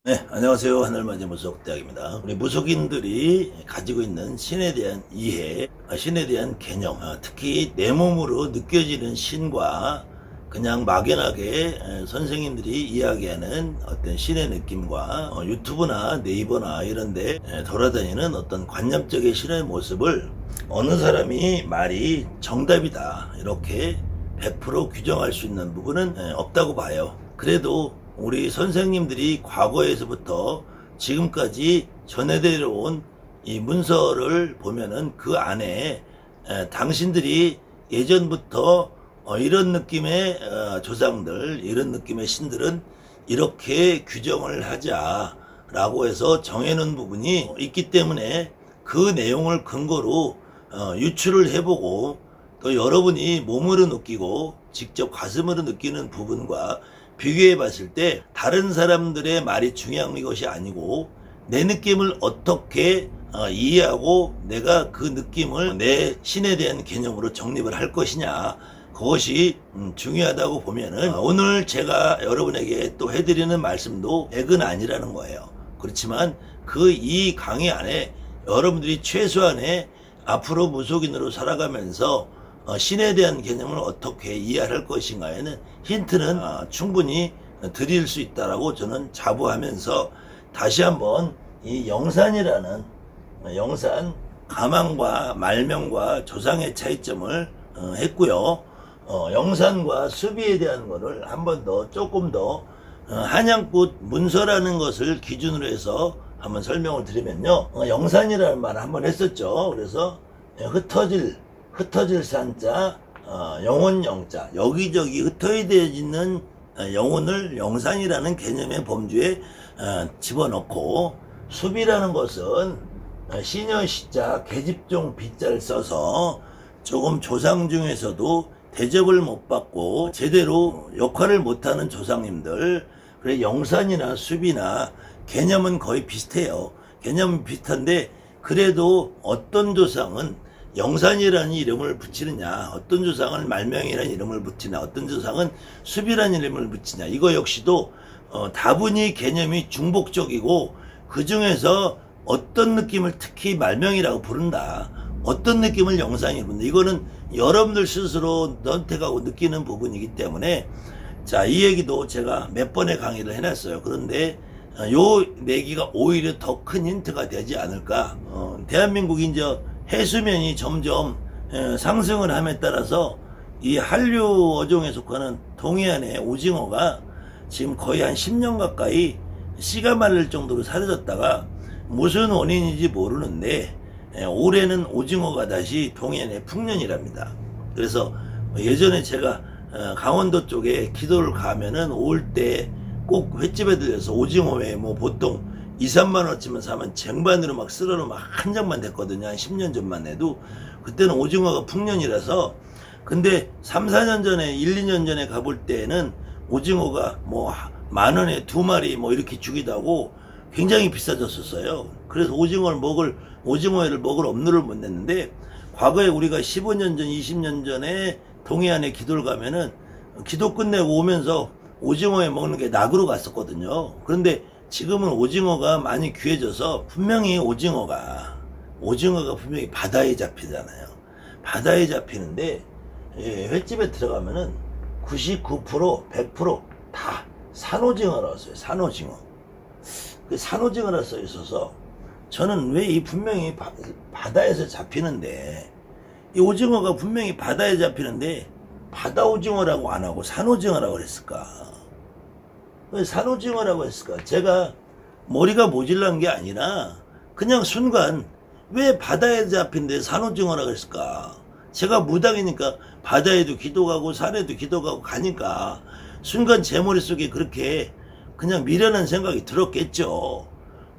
네, 안녕하세요. 하늘맞이 무속대학입니다. 우리 무속인들이 가지고 있는 신에 대한 이해, 신에 대한 개념, 특히 내 몸으로 느껴지는 신과 그냥 막연하게 선생님들이 이야기하는 어떤 신의 느낌과 유튜브나 네이버나 이런데 돌아다니는 어떤 관념적인 신의 모습을 어느 사람이 말이 정답이다 이렇게 100% 규정할 수 있는 부분은 없다고 봐요. 그래도 우리 선생님들이 과거에서부터 지금까지 전해되어 온 이 문서를 보면은 그 안에 당신들이 예전부터 이런 느낌의 조상들, 이런 느낌의 신들은 이렇게 규정을 하자라고 해서 정해놓은 부분이 있기 때문에 그 내용을 근거로 유추를 해보고 또 여러분이 몸으로 느끼고 직접 가슴으로 느끼는 부분과 비교해 봤을 때 다른 사람들의 말이 중요한 것이 아니고 내 느낌을 어떻게 이해하고 내가 그 느낌을 내 신에 대한 개념으로 정립을 할 것이냐, 그것이 중요하다고 보면은 오늘 제가 여러분에게 또 해드리는 말씀도 액은 아니라는 거예요. 그렇지만 그 이 강의 안에 여러분들이 최소한의 앞으로 무속인으로 살아가면서 신에 대한 개념을 어떻게 이해할 것인가에는 힌트는 충분히 드릴 수 있다라고 저는 자부하면서 다시 한번 이 영산이라는 영산 가망과 말명과 조상의 차이점을 했고요. 영산과 수비에 대한 거를 한 번 더 조금 더 한양꽃 문서라는 것을 기준으로 해서 한번 설명을 드리면요. 영산이라는 말을 한번 했었죠. 그래서 흩어질 산자, 영혼 영자, 여기저기 흩어져있는 영혼을 영산이라는 개념의 범주에 집어넣고, 수비라는 것은 시녀 시자, 계집종 비자를 써서 조금 조상 중에서도 대접을 못 받고 제대로 역할을 못하는 조상님들, 그래 영산이나 수비나 개념은 거의 비슷해요. 개념은 비슷한데 그래도 어떤 조상은 영산이라는 이름을 붙이느냐, 어떤 조상은 말명이라는 이름을 붙이냐, 어떤 조상은 수비라는 이름을 붙이냐, 이거 역시도 다분히 개념이 중복적이고 그 중에서 어떤 느낌을 특히 말명이라고 부른다, 어떤 느낌을 영산이라고 부른다, 이거는 여러분들 스스로 선택하고 느끼는 부분이기 때문에, 자, 이 얘기도 제가 몇 번의 강의를 해놨어요. 그런데 요 내기가 오히려 더 큰 힌트가 되지 않을까. 대한민국이 이제 해수면이 점점 상승을 함에 따라서 이 한류 어종에 속하는 동해안의 오징어가 지금 거의 한 10년 가까이 씨가 마를 정도로 사라졌다가 무슨 원인인지 모르는데 올해는 오징어가 다시 동해안의 풍년이랍니다. 그래서 예전에 제가 강원도 쪽에 기도를 가면은 올 때 꼭 횟집에 들려서 오징어회 뭐 보통 2, 3만 원쯤은 사면 쟁반으로 막 쓸어로 막 한 장만 됐거든요. 한 10년 전만 해도. 그때는 오징어가 풍년이라서. 근데 3, 4년 전에 1, 2년 전에 가볼 때는 오징어가 뭐 만 원에 2마리 뭐 이렇게 주기도 하고 굉장히 비싸졌었어요. 그래서 오징어회를 먹을 엄두를 못 냈는데, 과거에 우리가 15년 전 20년 전에 동해안에 기도를 가면은 기도 끝내고 오면서 오징어회 먹는 게 낙으로 갔었거든요. 그런데 지금은 오징어가 많이 귀해져서 분명히 오징어가 분명히 바다에 잡히잖아요. 바다에 잡히는데 횟집에 들어가면은 99%, 100%다 산오징어라고 써요. 산오징어. 그 산오징어라 써 있어서 저는 왜 이 분명히 바다에서 잡히는데, 이 오징어가 분명히 바다에 잡히는데 바다 오징어라고 안 하고 산오징어라고 그랬을까? 왜 산오징어라고 했을까? 제가 머리가 모질란 게 아니라 그냥 순간 왜 바다에 잡힌데 산오징어라고 했을까? 제가 무당이니까 바다에도 기도 가고 산에도 기도 가고 가니까 순간 제 머릿속에 그렇게 그냥 미련한 생각이 들었겠죠.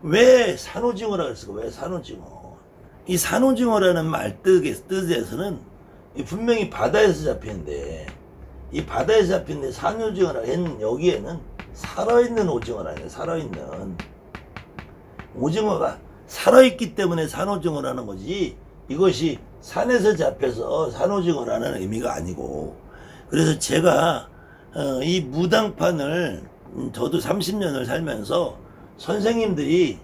왜 산오징어라고 했을까? 왜 산오징어? 이 산오징어라는 말 뜻에서는 분명히 바다에서 잡히는데, 이 바다에서 잡히는데 산오징어라 했는 여기에는 살아있는 오징어라네. 살아있는 오징어가 살아있기 때문에 산오징어라는 거지, 이것이 산에서 잡혀서 산오징어라는 의미가 아니고. 그래서 제가 이 무당판을 저도 30년을 살면서 선생님들이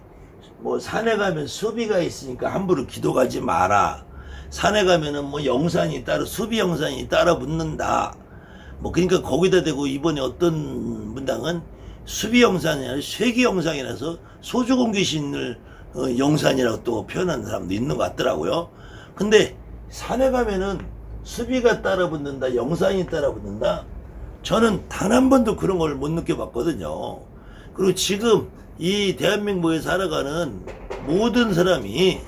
뭐 산에 가면 수비가 있으니까 함부로 기도 가지 마라. 산에 가면은 뭐 영산이 따로 수비 영산이 따라 붙는다. 뭐 그러니까 거기다 대고 이번에 어떤 문당은 수비 영산이 아니라 쇠기 영상이라서 소주공 귀신을 영산이라고 또 표현하는 사람도 있는 것 같더라고요. 근데 산에 가면은 수비가 따라 붙는다, 영산이 따라 붙는다. 저는 단 한 번도 그런 걸 못 느껴봤거든요. 그리고 지금 이 대한민국에 살아가는 모든 사람이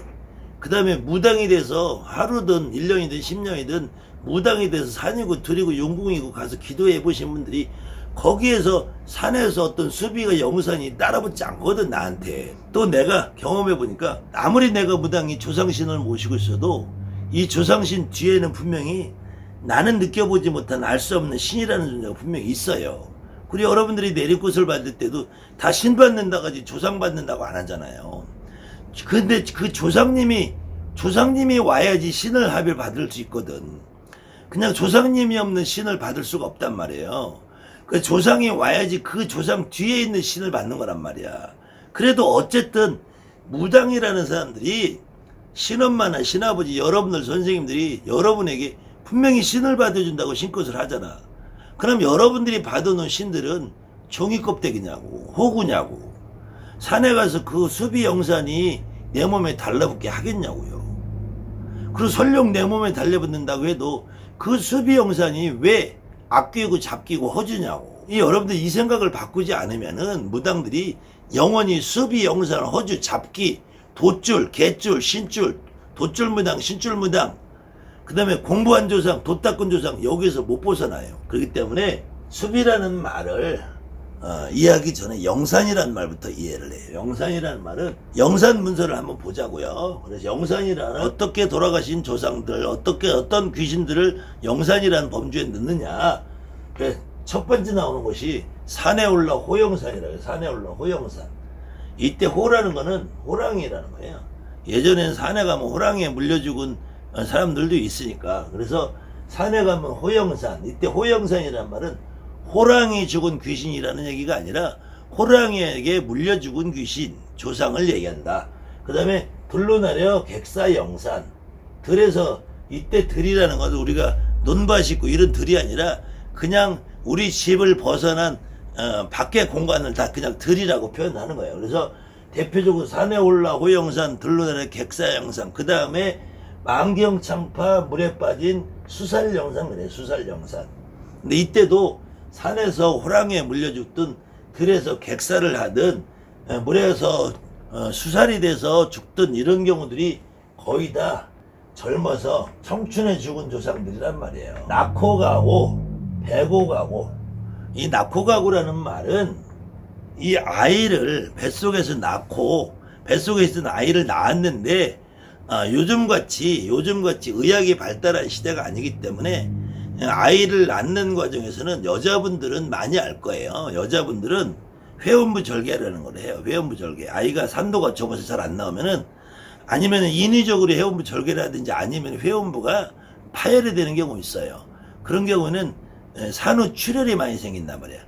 그 다음에 무당이 돼서 하루든 1년이든 10년이든 무당이 돼서 산이고 들이고 용궁이고 가서 기도해 보신 분들이 거기에서 산에서 어떤 수비가 영산이 따라붙지 않거든 나한테. 또 내가 경험해 보니까 아무리 내가 무당이 조상신을 모시고 있어도 이 조상신 뒤에는 분명히 나는 느껴보지 못한 알 수 없는 신이라는 존재가 분명히 있어요. 그리고 여러분들이 내리꽃을 받을 때도 다 신 받는다까지 조상 받는다고 안 하잖아요. 근데 그 조상님이 와야지 신을 합을 받을 수 있거든. 그냥 조상님이 없는 신을 받을 수가 없단 말이에요. 그 조상이 와야지 그 조상 뒤에 있는 신을 받는 거란 말이야. 그래도 어쨌든 무당이라는 사람들이 신엄마나 신아버지 여러분들 선생님들이 여러분에게 분명히 신을 받아준다고 신것을 하잖아. 그럼 여러분들이 받아놓은 신들은 종이껍데기냐고 호구냐고. 산에 가서 그 수비 영산이 내 몸에 달라붙게 하겠냐고요. 그리고 설령 내 몸에 달라붙는다고 해도 그 수비 영산이 왜 아끼고 잡기고 허주냐고. 여러분들 이 생각을 바꾸지 않으면은 무당들이 영원히 수비 영산 허주 잡기 돛줄 개줄 신줄 돛줄 무당 신줄 무당 그 다음에 공부한 조상 돛닦은 조상 여기서 못 벗어나요. 그렇기 때문에 수비라는 말을 이해하기 전에 영산이라는 말부터 이해를 해요. 영산이라는 말은 영산 문서를 한번 보자고요. 그래서 영산이라는 어떻게 돌아가신 조상들 어떤 귀신들을 영산이라는 범주에 넣느냐. 첫 번째 나오는 것이 산에 올라 호영산이라고 해요. 산에 올라 호영산. 이때 호라는 거는 호랑이라는 거예요. 예전엔 산에 가면 호랑이에 물려 죽은 사람들도 있으니까. 그래서 산에 가면 호영산. 이때 호영산이라는 말은 호랑이 죽은 귀신이라는 얘기가 아니라 호랑이에게 물려 죽은 귀신 조상을 얘기한다. 그 다음에 들로 내려 객사영산. 들에서 이때 들이라는 것은 우리가 논밭 있고 이런 들이 아니라 그냥 우리 집을 벗어난 밖의 공간을 다 그냥 들이라고 표현하는 거예요. 그래서 대표적으로 산에 올라 호영산, 들로 내려 객사영산, 그 다음에 만경창파 물에 빠진 수살영산 그래. 수살영산. 근데 이때도 산에서 호랑이에 물려 죽든 들에서 객사를 하든 물에서 수살이 돼서 죽든 이런 경우들이 거의 다 젊어서 청춘에 죽은 조상들이란 말이에요. 낳고 가고 배고 가고. 이 낳고 가고라는 말은 이 아이를 뱃속에서 낳고 뱃속에 있던 아이를 낳았는데 요즘같이 의학이 발달한 시대가 아니기 때문에 아이를 낳는 과정에서는 여자분들은 많이 알 거예요. 여자분들은 회원부 절개라는 걸 해요. 회원부 절개. 아이가 산도가 좁아서 잘 안 나오면은 아니면 인위적으로 회원부 절개를 하든지 아니면 회원부가 파열이 되는 경우 있어요. 그런 경우는 산후 출혈이 많이 생긴단 말이야.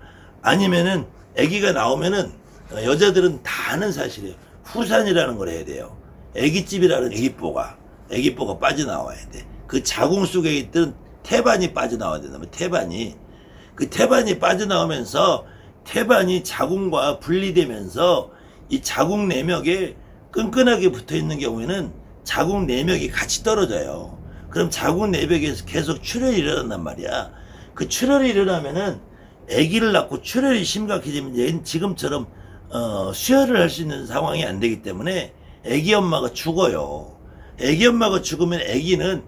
아니면은 아기가 나오면은 여자들은 다 아는 사실이에요. 후산이라는 걸 해야 돼요. 아기집이라는 아기뽀가 빠져나와야 돼. 그 자궁 속에 있던 태반이 빠져나와야 된다면 태반이 그 태반이 빠져나오면서 태반이 자궁과 분리되면서 이 자궁 내벽에 끈끈하게 붙어 있는 경우에는 자궁 내벽이 같이 떨어져요. 그럼 자궁 내벽에서 계속 출혈이 일어난단 말이야. 그 출혈이 일어나면은 아기를 낳고 출혈이 심각해지면 얘는 지금처럼 수혈을 할 수 있는 상황이 안 되기 때문에 아기 엄마가 죽어요. 아기 엄마가 죽으면 아기는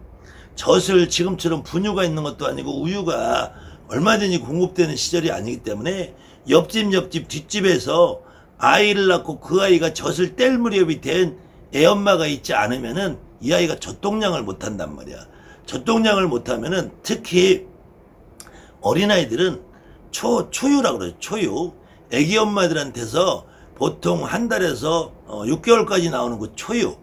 젖을 지금처럼 분유가 있는 것도 아니고 우유가 얼마든지 공급되는 시절이 아니기 때문에 옆집 뒷집에서 아이를 낳고 그 아이가 젖을 뗄 무렵이 된 애엄마가 있지 않으면은 이 아이가 젖동량을 못 한단 말이야. 젖동량을 못 하면은 특히 어린아이들은 초유라고 그러죠. 초유. 애기 엄마들한테서 보통 한 달에서 6개월까지 나오는 그 초유.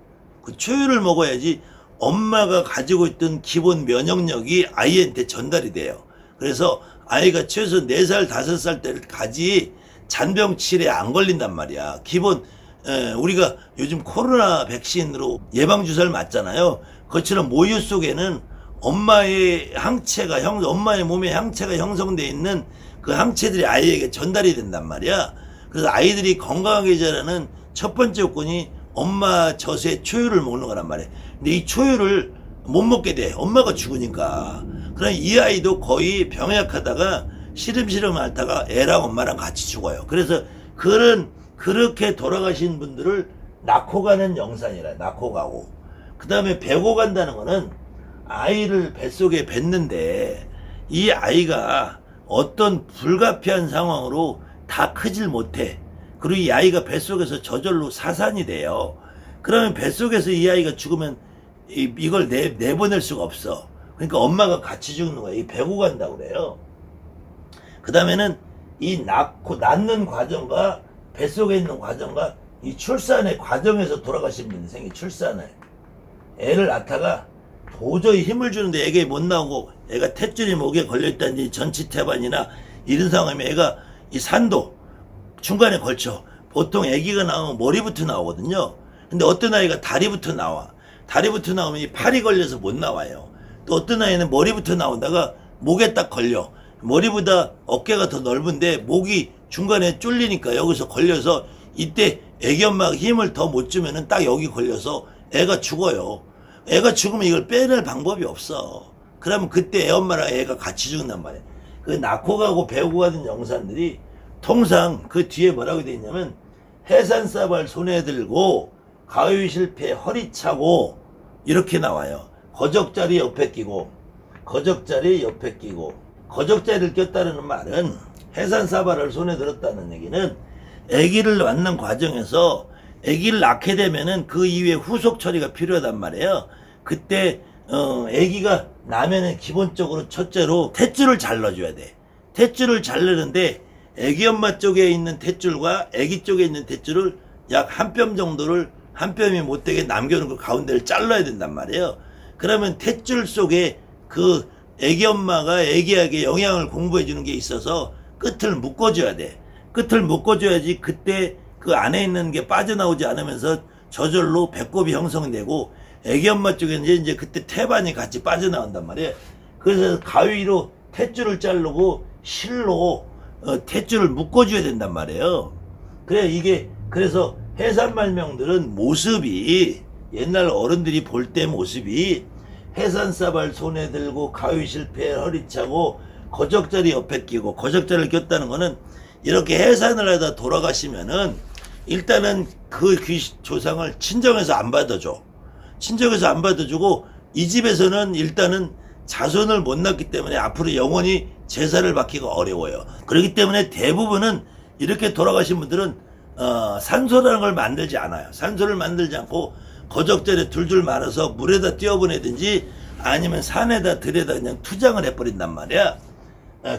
그 초유를 먹어야지 엄마가 가지고 있던 기본 면역력이 아이한테 전달이 돼요. 그래서 아이가 최소 4살, 5살 때까지 잔병 치레에 안 걸린단 말이야. 기본 우리가 요즘 코로나 백신으로 예방주사를 맞잖아요. 그것처럼 모유 속에는 엄마의 엄마의 몸에 항체가 형성되어 있는 그 항체들이 아이에게 전달이 된단 말이야. 그래서 아이들이 건강하게 자라는 첫 번째 요건이 엄마 젖의 초유를 먹는 거란 말이야. 근데 이 초유를 못 먹게 돼. 엄마가 죽으니까. 그럼 이 아이도 거의 병약하다가 시름시름 앓다가 애랑 엄마랑 같이 죽어요. 그래서 그렇게 돌아가신 분들을 낳고 가는 영산이라, 낳고 가고. 그 다음에 배고 간다는 거는 아이를 뱃속에 뱉는데 이 아이가 어떤 불가피한 상황으로 다 크질 못해. 그리고 이 아이가 뱃속에서 저절로 사산이 돼요. 그러면 뱃속에서 이 아이가 죽으면 이걸 내보낼 수가 없어. 그러니까 엄마가 같이 죽는 거야. 이 배고 간다고 그래요. 그 다음에는 이 낳는 과정과 뱃속에 있는 과정과 이 출산의 과정에서 돌아가신 분이 생겨. 출산을 애를 낳다가 도저히 힘을 주는데 애가 못 나오고 애가 탯줄이 목에 걸려있다든지 전치태반이나 이런 상황이면 애가 이 산도 중간에 걸쳐. 보통 애기가 나오면 머리부터 나오거든요. 근데 어떤 아이가 다리부터 나와. 다리부터 나오면 이 팔이 걸려서 못 나와요. 또 어떤 아이는 머리부터 나오다가 목에 딱 걸려. 머리보다 어깨가 더 넓은데 목이 중간에 쫄리니까 여기서 걸려서 이때 애기 엄마가 힘을 더 못 주면은 딱 여기 걸려서 애가 죽어요. 애가 죽으면 이걸 빼낼 방법이 없어. 그러면 그때 애 엄마랑 애가 같이 죽는단 말이야. 그 낳고 가고 배우고 가는 영산들이 통상 그 뒤에 뭐라고 돼 있냐면 해산사발 손에 들고 가위 실패 허리 차고 이렇게 나와요. 거적자리 옆에 끼고 거적자리 옆에 끼고 거적자리를 꼈다는 말은 해산사발을 손에 들었다는 얘기는 아기를 낳는 과정에서 아기를 낳게 되면은 그 이후에 후속 처리가 필요하단 말이에요. 그때 아기가 나면은 기본적으로 첫째로 탯줄을 잘 넣어줘야 돼. 탯줄을 잘 넣는데 아기 엄마 쪽에 있는 탯줄과 아기 쪽에 있는 탯줄을 약 한 뼘 정도를 한 뼘이 못되게 남겨놓고 가운데를 잘라야 된단 말이에요. 그러면 탯줄 속에 그 아기 엄마가 아기에게 영양을 공부해 주는 게 있어서 끝을 묶어줘야 돼. 끝을 묶어줘야지 그때 그 안에 있는 게 빠져나오지 않으면서 저절로 배꼽이 형성되고 아기 엄마 쪽에는 이제 그때 태반이 같이 빠져나온단 말이에요. 그래서 가위로 탯줄을 자르고 실로 탯줄을 묶어줘야 된단 말이에요. 그래서 해산말명들은 모습이 옛날 어른들이 볼 때 모습이 해산사발 손에 들고 가위 실패 허리 차고 거적자리 옆에 끼고 거적자리를 꼈다는 거는 이렇게 해산을 하다 돌아가시면은 일단은 그 조상을 친정에서 안 받아줘. 친정에서 안 받아주고 이 집에서는 일단은 자손을 못 낳기 때문에 앞으로 영원히 제사를 받기가 어려워요. 그렇기 때문에 대부분은 이렇게 돌아가신 분들은 산소라는 걸 만들지 않아요. 산소를 만들지 않고 거적절에 둘둘 말아서 물에다 띄워보내든지 아니면 산에다 들에다 그냥 투장을 해버린단 말이야.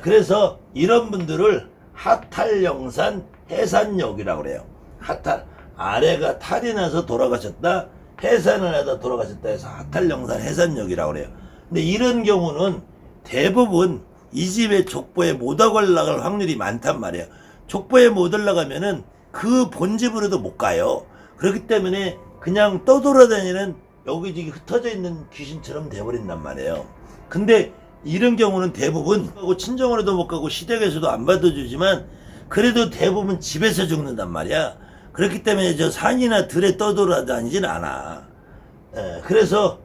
그래서 이런 분들을 하탈영산 해산역이라고 그래요. 하탈, 아래가 탈이 나서 돌아가셨다, 해산을 하다 돌아가셨다 해서 하탈영산 해산역이라고 그래요. 근데 이런 경우는 대부분 이 집의 족보에 못 올라갈 확률이 많단 말이에요. 족보에 못 올라가면은 그 본집으로도 못 가요. 그렇기 때문에 그냥 떠돌아다니는 여기저기 흩어져 있는 귀신처럼 돼버린단 말이에요. 근데 이런 경우는 대부분 친정으로도 못 가고 시댁에서도 안 받아주지만 그래도 대부분 집에서 죽는단 말이야. 그렇기 때문에 저 산이나 들에 떠돌아다니진 않아. 그래서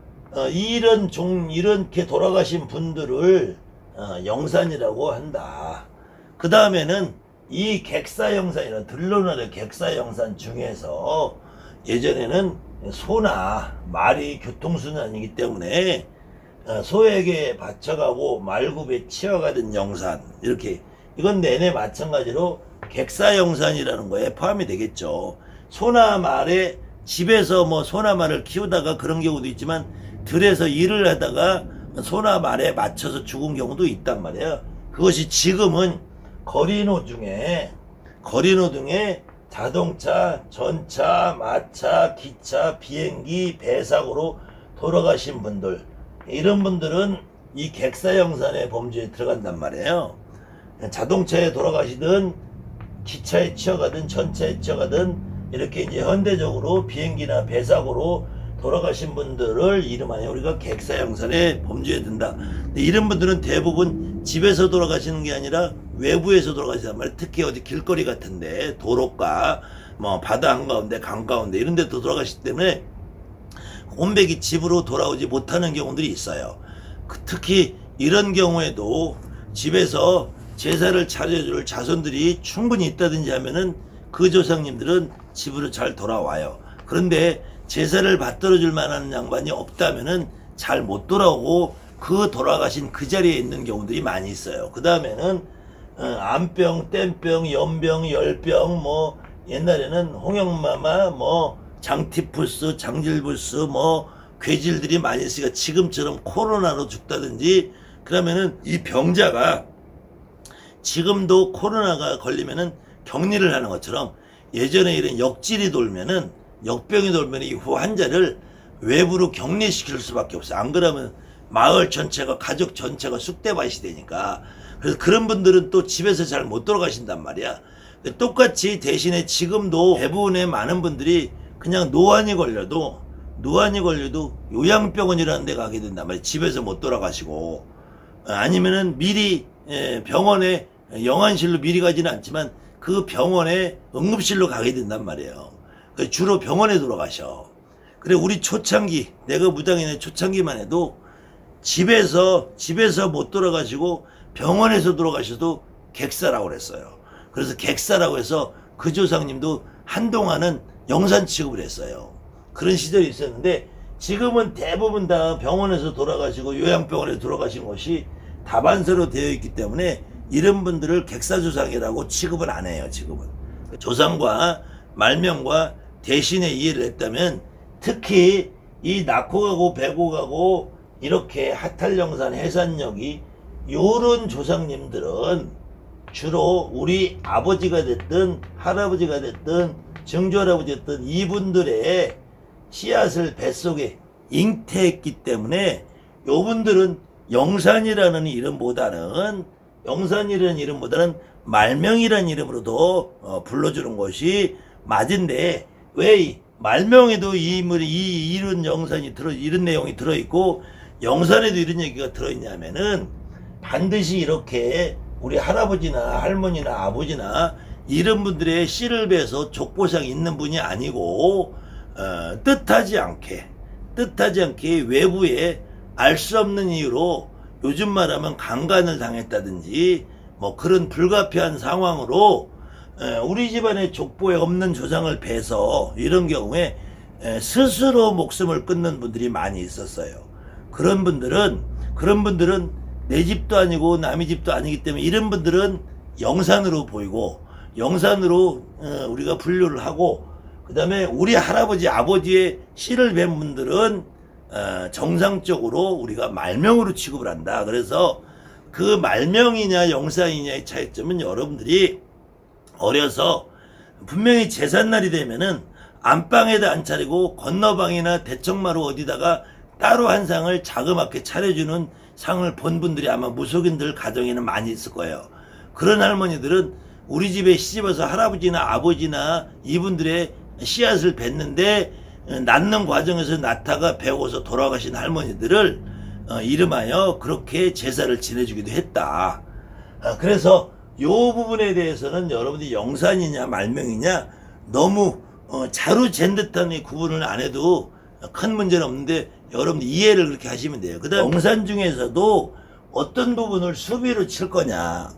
이렇게 돌아가신 분들을 영산이라고 한다. 그 다음에는 이 객사영산이나 들러나는 객사영산 중에서 예전에는 소나 말이 교통수단이기 때문에 소에게 바쳐가고 말굽에 치어가던 영산, 이렇게 이건 내내 마찬가지로 객사영산이라는 거에 포함이 되겠죠. 소나 말에 집에서 뭐 소나 말을 키우다가 그런 경우도 있지만 들에서 일을 하다가 소나 말에 맞춰서 죽은 경우도 있단 말이에요. 그것이 지금은 거리노 등에 자동차, 전차, 마차, 기차, 비행기, 배사고로 돌아가신 분들, 이런 분들은 이 객사영산의 범주에 들어간단 말이에요. 자동차에 돌아가시든 기차에 치여가든 전차에 치여가든 이렇게 이제 현대적으로 비행기나 배사고로 돌아가신 분들을 이름하여 우리가 객사형산에 범죄에 든다. 근데 이런 분들은 대부분 집에서 돌아가시는 게 아니라 외부에서 돌아가시단 말이에요. 특히 어디 길거리 같은데 도로가 뭐 바다 한가운데 강가운데 이런 데 돌아가시기 때문에 홈백이 집으로 돌아오지 못하는 경우들이 있어요. 특히 이런 경우에도 집에서 제사를 차려줄 자손들이 충분히 있다든지 하면은 그 조상님들은 집으로 잘 돌아와요. 그런데 제사를 받들어줄 만한 양반이 없다면은 잘 못 돌아오고 그 돌아가신 그 자리에 있는 경우들이 많이 있어요. 그 다음에는 암병, 땜병, 연병, 열병, 뭐 옛날에는 홍역마마, 뭐 장티푸스, 장질부스, 뭐 괴질들이 많이 있으니까 지금처럼 코로나로 죽다든지 그러면은 이 병자가 지금도 코로나가 걸리면은 격리를 하는 것처럼 예전에 이런 역질이 돌면은 역병이 돌면 이 환자를 외부로 격리시킬 수밖에 없어요. 안 그러면 마을 전체가 가족 전체가 쑥대밭이 되니까. 그래서 그런 분들은 또 집에서 잘 못 돌아가신단 말이야. 똑같이 대신에 지금도 대부분의 많은 분들이 그냥 노안이 걸려도 요양병원이라는 데 가게 된단 말이야. 집에서 못 돌아가시고 아니면은 미리 병원에 영안실로 미리 가지는 않지만 그 병원에 응급실로 가게 된단 말이에요. 주로 병원에 돌아가셔. 그래 우리 초창기 내가 무당인의 초창기만 해도 집에서 못 돌아가시고 병원에서 돌아가셔도 객사라고 그랬어요. 그래서 객사라고 해서 그 조상님도 한동안은 영산 취급을 했어요. 그런 시절이 있었는데 지금은 대부분 다 병원에서 돌아가시고 요양병원에 돌아가신 것이 다반사로 되어 있기 때문에 이런 분들을 객사조상이라고 취급을 안 해요. 지금은 조상과 말명과 대신에 이해를 했다면 특히 이 낙호가고 배고가고 이렇게 하탈영산 해산역이 요런 조상님들은 주로 우리 아버지가 됐든 할아버지가 됐든 증조할아버지 됐든 이분들의 씨앗을 뱃속에 잉태했기 때문에 요분들은 영산이라는 이름보다는 말명이라는 이름으로도 불러주는 것이 맞은데 왜 이 말명에도 이런 영산이 이런 내용이 들어있고 영산에도 이런 얘기가 들어있냐면은 반드시 이렇게 우리 할아버지나 할머니나 아버지나 이런 분들의 씨를 베서 족보상이 있는 분이 아니고 뜻하지 않게 외부에 알 수 없는 이유로 요즘 말하면 강간을 당했다든지 뭐 그런 불가피한 상황으로 우리 집안의 족보에 없는 조상을 베서 이런 경우에 스스로 목숨을 끊는 분들이 많이 있었어요. 그런 분들은 내 집도 아니고 남의 집도 아니기 때문에 이런 분들은 영산으로 보이고 영산으로 우리가 분류를 하고 그 다음에 우리 할아버지 아버지의 씨를 뵌 분들은 정상적으로 우리가 말명으로 취급을 한다. 그래서 그 말명이냐 영산이냐의 차이점은 여러분들이 어려서 분명히 제삿날이 되면은 안방에다 안 차리고 건너방이나 대청마루 어디다가 따로 한 상을 자그맣게 차려주는 상을 본 분들이 아마 무속인들 가정에는 많이 있을 거예요. 그런 할머니들은 우리 집에 시집와서 할아버지나 아버지나 이분들의 씨앗을 뱉는데 낳는 과정에서 낳다가 배고서 돌아가신 할머니들을 이름하여 그렇게 제사를 지내주기도 했다. 그래서 요 부분에 대해서는 여러분들이 영산이냐 말명이냐 너무 자루 잰 듯한 구분을 안 해도 큰 문제는 없는데 여러분들 이해를 그렇게 하시면 돼요. 그 다음 영산 중에서도 어떤 부분을 수비로 칠 거냐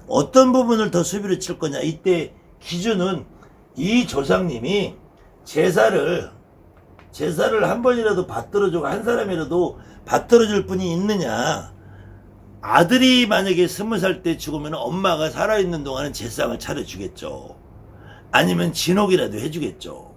어떤 부분을 더 수비로 칠 거냐 이때 기준은 이 조상님이 제사를 한 번이라도 받들어주고 한 사람이라도 받들어줄 분이 있느냐. 아들이 만약에 20살 때 죽으면 엄마가 살아있는 동안은 제상을 차려주겠죠. 아니면 진옥이라도 해주겠죠.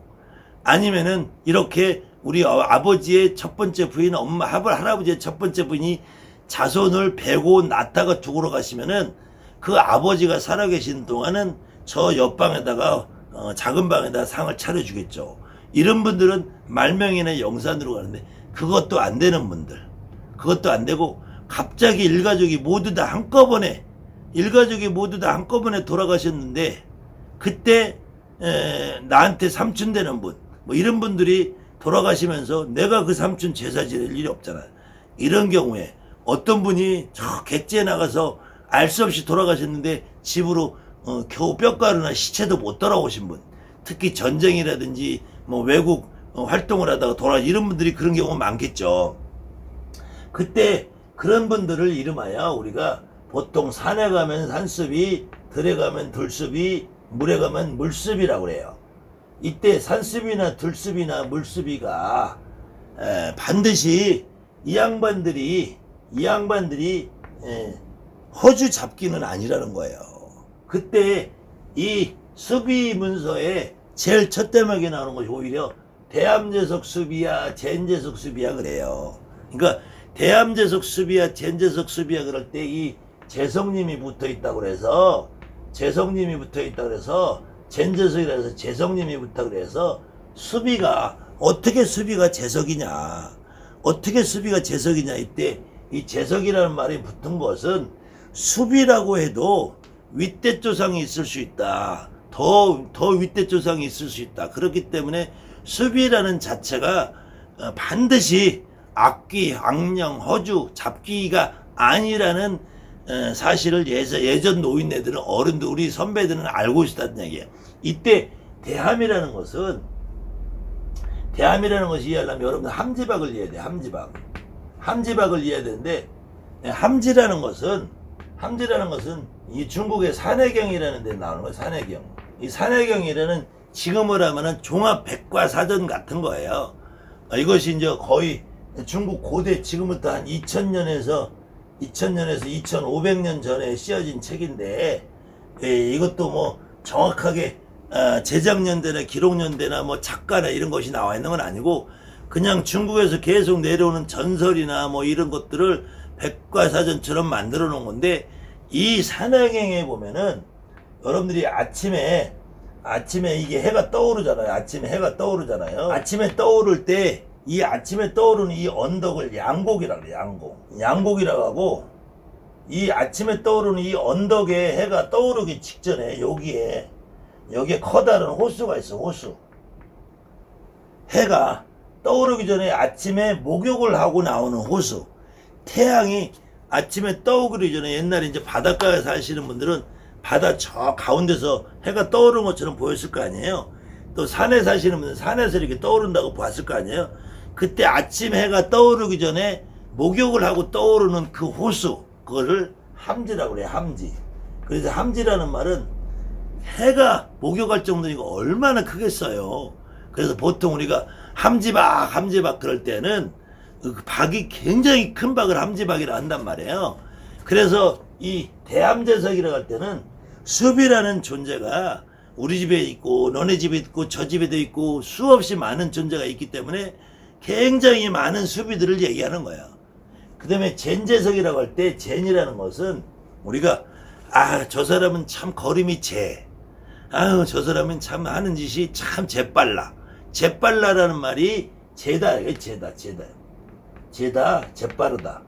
아니면은 이렇게 우리 아버지의 첫 번째 부인 할아버지의 첫 번째 부인이 자손을 베고 낳다가 죽으러 가시면은 그 아버지가 살아계신 동안은 저 옆방에다가 작은 방에다 상을 차려주겠죠. 이런 분들은 말명이나 영산으로 가는데 그것도 안 되는 분들 그것도 안 되고 갑자기 일가족이 모두 다 한꺼번에 돌아가셨는데 그때 나한테 삼촌 되는 분, 뭐 이런 분들이 돌아가시면서 내가 그 삼촌 제사 지낼 일이 없잖아요. 이런 경우에 어떤 분이 저 객지에 나가서 알 수 없이 돌아가셨는데 집으로 겨우 뼈가루나 시체도 못 돌아오신 분, 특히 전쟁이라든지 뭐 외국 활동을 하다가 이런 분들이 그런 경우가 많겠죠. 그때 그런 분들을 이름하여 우리가 보통 산에 가면 산수비, 들에 가면 들수비, 물에 가면 물수비라고 그래요. 이때 산수비나 들수비나 물수비가 반드시 이 양반들이 허주 잡기는 아니라는 거예요. 그때 이 수비 문서에 제일 첫 대목에 나오는 것이 오히려 대암제석 수비야 젠제석 수비야 그래요. 그러니까 대암제석 수비야 젠제석 수비야 그럴 때 이 재성님이 붙어있다고 그래서 젠제석이라 해서 재성님이 붙어 그래서 수비가 어떻게 수비가 제석이냐, 어떻게 수비가 제석이냐. 이때 이 제석이라는 말이 붙은 것은 수비라고 해도 윗대 조상이 있을 수 있다. 더 윗대 조상이 있을 수 있다. 그렇기 때문에 수비라는 자체가 반드시 악귀, 악령, 허주, 잡기가 아니라는 사실을 예전 노인네들은, 어른들, 우리 선배들은 알고 있었다는 얘기예요. 이때 대함이라는 것이 이해하려면 여러분 함지박을 이해해야 돼요. 함지박을 이해해야 되는데, 함지라는 것은 이 중국의 산해경이라는 데 나오는 거예요. 산해경. 이 산해경이라는 지금으로 하면은 종합 백과사전 같은 거예요. 이것이 이제 거의 중국 고대 지금부터 한 2000년에서 2500년 전에 쓰여진 책인데, 이것도 뭐 정확하게 제작년대나 기록년대나 뭐 작가나 이런 것이 나와 있는 건 아니고 그냥 중국에서 계속 내려오는 전설이나 뭐 이런 것들을 백과사전처럼 만들어 놓은 건데, 이 산해경에 보면은 여러분들이 아침에 이게 해가 떠오르잖아요. 아침에 떠오를 때 이 아침에 떠오르는 이 언덕을 양곡이라고 해요. 양곡이라고 하고, 이 아침에 떠오르는 이 언덕에 해가 떠오르기 직전에 여기에 커다란 호수가 있어. 호수. 해가 떠오르기 전에 아침에 목욕을 하고 나오는 호수. 태양이 아침에 떠오르기 전에, 옛날에 이제 바닷가에 사시는 분들은 바다 저 가운데서 해가 떠오르는 것처럼 보였을 거 아니에요. 또 산에 사시는 분들은 산에서 이렇게 떠오른다고 봤을 거 아니에요. 그때 아침 해가 떠오르기 전에 목욕을 하고 떠오르는 그 호수, 그거를 함지라고 그래요. 함지. 그래서 함지라는 말은 해가 목욕할 정도니까 얼마나 크겠어요. 그래서 보통 우리가 함지박 그럴 때는 그 박이 굉장히 큰 박을 함지박이라 한단 말이에요. 그래서 이 대함제석이라고 할 때는 숲이라는 존재가 우리 집에 있고 너네 집에 있고 저 집에도 있고 수없이 많은 존재가 있기 때문에 굉장히 많은 수비들을 얘기하는 거예요. 그 다음에 젠제석이라고 할 때, 젠이라는 것은 우리가 저 사람은 참 걸음이 저 사람은 참 하는 짓이 참 재빨라라는 말이 재다예요. 재빠르다.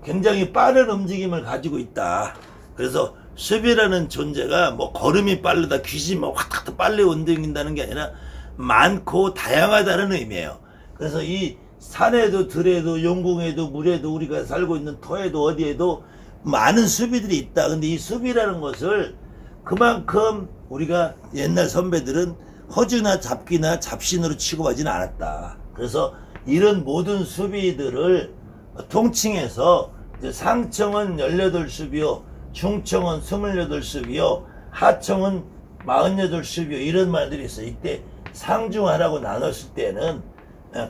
굉장히 빠른 움직임을 가지고 있다. 그래서 수비라는 존재가 뭐 걸음이 빠르다, 귀신이 막 확 빨리 움직인다는 게 아니라 많고 다양하다는 의미예요. 그래서 이 산에도 들에도 용궁에도 물에도 우리가 살고 있는 터에도 어디에도 많은 수비들이 있다. 근데 이 수비라는 것을 그만큼 우리가 옛날 선배들은 허주나 잡기나 잡신으로 취급하지는 않았다. 그래서 이런 모든 수비들을 통칭해서 상청은 18수비요, 중청은 28수비요, 하청은 48수비요, 이런 말들이 있어요. 이때 상중하라고 나눴을 때는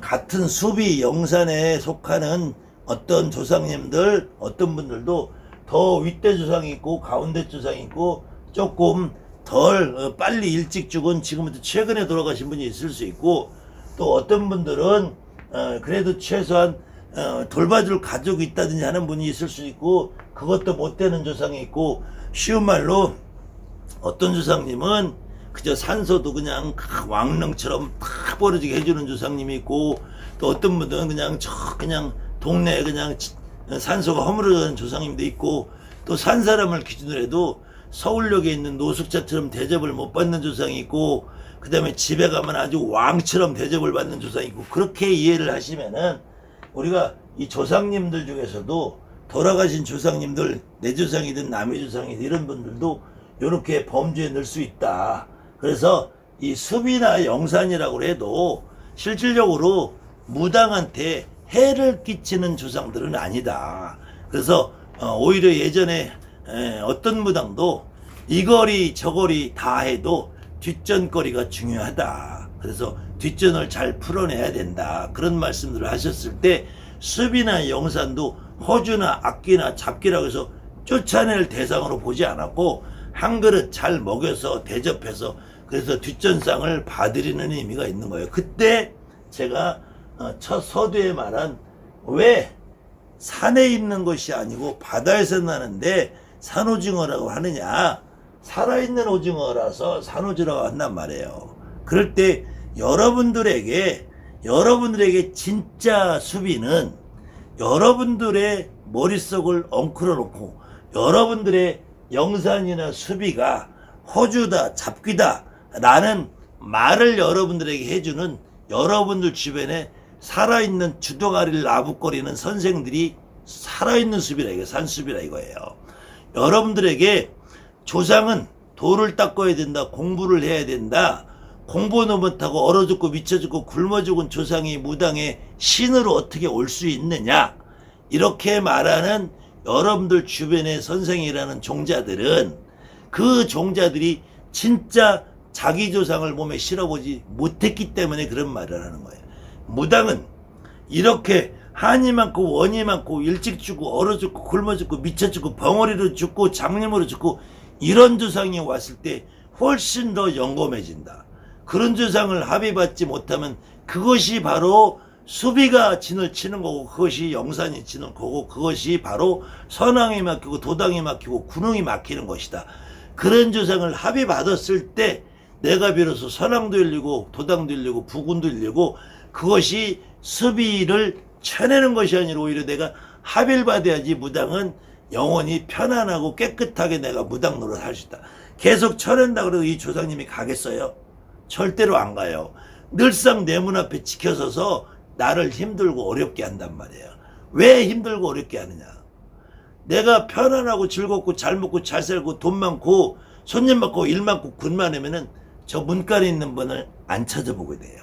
같은 수비 영산에 속하는 어떤 조상님들, 어떤 분들도 더 윗대 조상이 있고 가운데 조상이 있고 조금 덜 빨리 일찍 죽은 지금부터 최근에 돌아가신 분이 있을 수 있고, 또 어떤 분들은 그래도 최소한 돌봐줄 가족이 있다든지 하는 분이 있을 수 있고, 그것도 못 되는 조상이 있고, 쉬운 말로 어떤 조상님은 그저 산소도 그냥 왕릉처럼 탁 벌어지게 해주는 조상님이 있고, 또 어떤 분들은 그냥 동네에 그냥 산소가 허물어지는 조상님도 있고, 또 산 사람을 기준으로 해도 서울역에 있는 노숙자처럼 대접을 못 받는 조상이 있고, 그 다음에 집에 가면 아주 왕처럼 대접을 받는 조상이 있고, 그렇게 이해를 하시면은 우리가 이 조상님들 중에서도 돌아가신 조상님들, 내 조상이든 남의 조상이든 이런 분들도 이렇게 범주에 넣을 수 있다. 그래서 이 습이나 영산이라고 해도 실질적으로 무당한테 해를 끼치는 조상들은 아니다. 그래서 오히려 예전에 어떤 무당도 이 거리 저 거리 다 해도 뒷전거리가 중요하다. 그래서 뒷전을 잘 풀어내야 된다. 그런 말씀들을 하셨을 때 습이나 영산도 허주나 악기나 잡기라고 해서 쫓아낼 대상으로 보지 않았고, 한 그릇 잘 먹여서 대접해서 그래서 뒷전상을 봐드리는 의미가 있는 거예요. 그때 제가 첫 서두에 말한, 왜 산에 있는 것이 아니고 바다에서 나는데 산오징어라고 하느냐, 살아있는 오징어라서 산오징어라고 한단 말이에요. 그럴 때 여러분들에게 진짜 수비는 여러분들의 머릿속을 엉클어 놓고, 여러분들의 영산이나 수비가 허주다 잡기다 라는 말을 여러분들에게 해주는, 여러분들 주변에 살아있는 주둥아리를 나부거리는 선생들이 살아있는 수비라, 이거 산수비라 이거예요. 여러분들에게 조상은 돌을 닦아야 된다, 공부를 해야 된다, 공부는 못하고 얼어 죽고 미쳐 죽고 굶어 죽은 조상이 무당의 신으로 어떻게 올 수 있느냐, 이렇게 말하는 여러분들 주변의 선생이라는 종자들은, 그 종자들이 진짜 자기 조상을 몸에 실어보지 못했기 때문에 그런 말을 하는 거예요. 무당은 이렇게 한이 많고 원이 많고 일찍 죽고 얼어 죽고 굶어 죽고 미쳐 죽고 벙어리로 죽고 장님으로 죽고 이런 조상이 왔을 때 훨씬 더 영검해진다. 그런 조상을 합의받지 못하면 그것이 바로 수비가 진을 치는 거고, 그것이 영산이 치는 거고, 그것이 바로 선왕이 막히고 도당이 막히고 군웅이 막히는 것이다. 그런 조상을 합의받았을 때 내가 비로소 선왕도 열리고 도당도 열리고 부군도 열리고, 그것이 수비를 쳐내는 것이 아니라 오히려 내가 합의를 받아야지 무당은 영원히 편안하고 깨끗하게 내가 무당 노릇 할 수 있다. 계속 쳐낸다 그래도 이 조상님이 가겠어요? 절대로 안 가요. 늘상 내 문 앞에 지켜서서 나를 힘들고 어렵게 한단 말이에요. 왜 힘들고 어렵게 하느냐? 내가 편안하고 즐겁고 잘 먹고 잘 살고 돈 많고 손님 많고 일 많고 군 많으면은 저 문간에 있는 분을 안 찾아보게 돼요.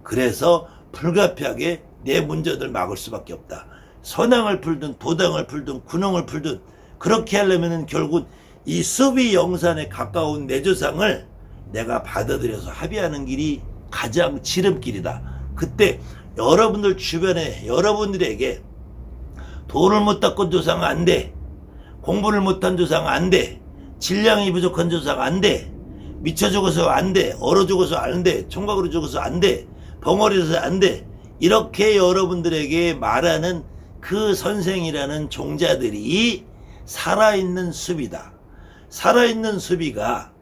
그래서 불가피하게 내 문제들 막을 수밖에 없다. 선왕을 풀든 도당을 풀든 군웅을 풀든 그렇게 하려면은 결국 이 수비 영산에 가까운 내 조상을 내가 받아들여서 합의하는 길이 가장 지름길이다. 그때 여러분들 주변에 여러분들에게 돈을 못 닦은 조상 안 돼, 공부를 못한 조상 안 돼, 질량이 부족한 조상 안 돼, 미쳐 죽어서 안 돼, 얼어 죽어서 안 돼, 총각으로 죽어서 안 돼, 벙어리에서 안 돼, 이렇게 여러분들에게 말하는 그 선생이라는 종자들이 살아있는 수비다. 살아있는 수비가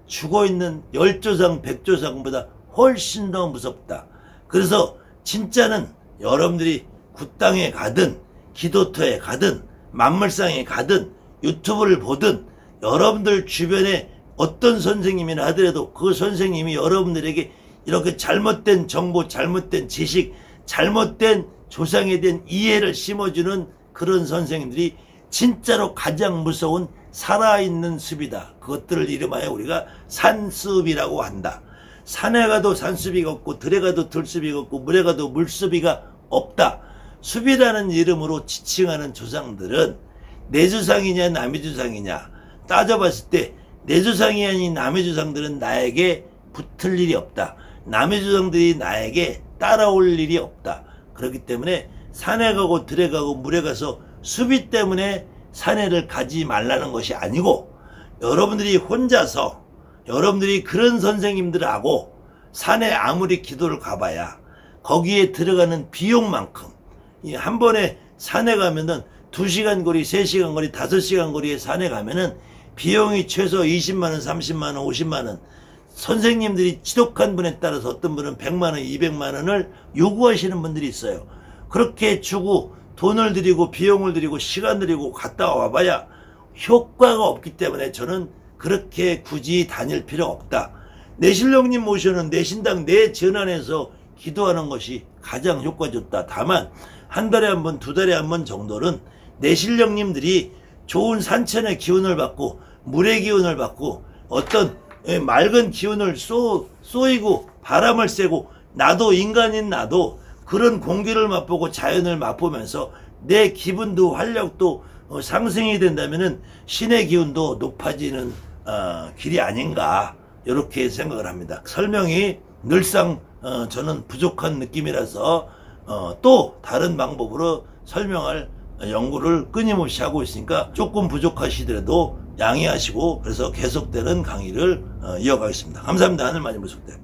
죽어있는 열조상 백조상보다 훨씬 더 무섭다. 그래서 진짜는 여러분들이 굿당에 가든 기도터에 가든 만물상에 가든 유튜브를 보든 여러분들 주변에 어떤 선생님이나 하더라도 그 선생님이 여러분들에게 이렇게 잘못된 정보, 잘못된 지식, 잘못된 조상에 대한 이해를 심어주는 그런 선생님들이 진짜로 가장 무서운 살아있는 습이다. 그것들을 이름하여 우리가 산습이라고 한다. 산에 가도 산수비가 없고 들에 가도 들수비가 없고 물에 가도 물수비가 없다. 수비라는 이름으로 지칭하는 조상들은 내 조상이냐 남의 조상이냐 따져봤을 때 내 조상이 아닌 남의 조상들은 나에게 붙을 일이 없다. 남의 조상들이 나에게 따라올 일이 없다. 그렇기 때문에 산에 가고 들에 가고 물에 가서 수비 때문에 산에를 가지 말라는 것이 아니고, 여러분들이 혼자서 여러분들이 그런 선생님들하고 산에 아무리 기도를 가봐야 거기에 들어가는 비용만큼, 한 번에 산에 가면은 2시간 거리, 3시간 거리, 5시간 거리에 산에 가면은 비용이 최소 20만원, 30만원, 50만원, 선생님들이 지독한 분에 따라서 어떤 분은 100만원, 200만원을 요구하시는 분들이 있어요. 그렇게 주고 돈을 들이고 비용을 들이고 시간 들이고 갔다 와봐야 효과가 없기 때문에 저는 그렇게 굳이 다닐 필요 없다. 내신령님 모셔는 내신당 내 전환에서 기도하는 것이 가장 효과 좋다. 다만 한 달에 한 번, 두 달에 한 번 정도는 내신령님들이 좋은 산천의 기운을 받고 물의 기운을 받고 어떤 맑은 기운을 쏘이고 바람을 쐬고 나도 인간인 나도 그런 공기를 맛보고 자연을 맛보면서 내 기분도 활력도 상승이 된다면은 신의 기운도 높아지는 길이 아닌가 이렇게 생각을 합니다. 설명이 늘상 저는 부족한 느낌이라서 또 다른 방법으로 설명할 연구를 끊임없이 하고 있으니까 조금 부족하시더라도 양해하시고 그래서 계속되는 강의를 이어가겠습니다. 감사합니다. 하늘만이 무속대.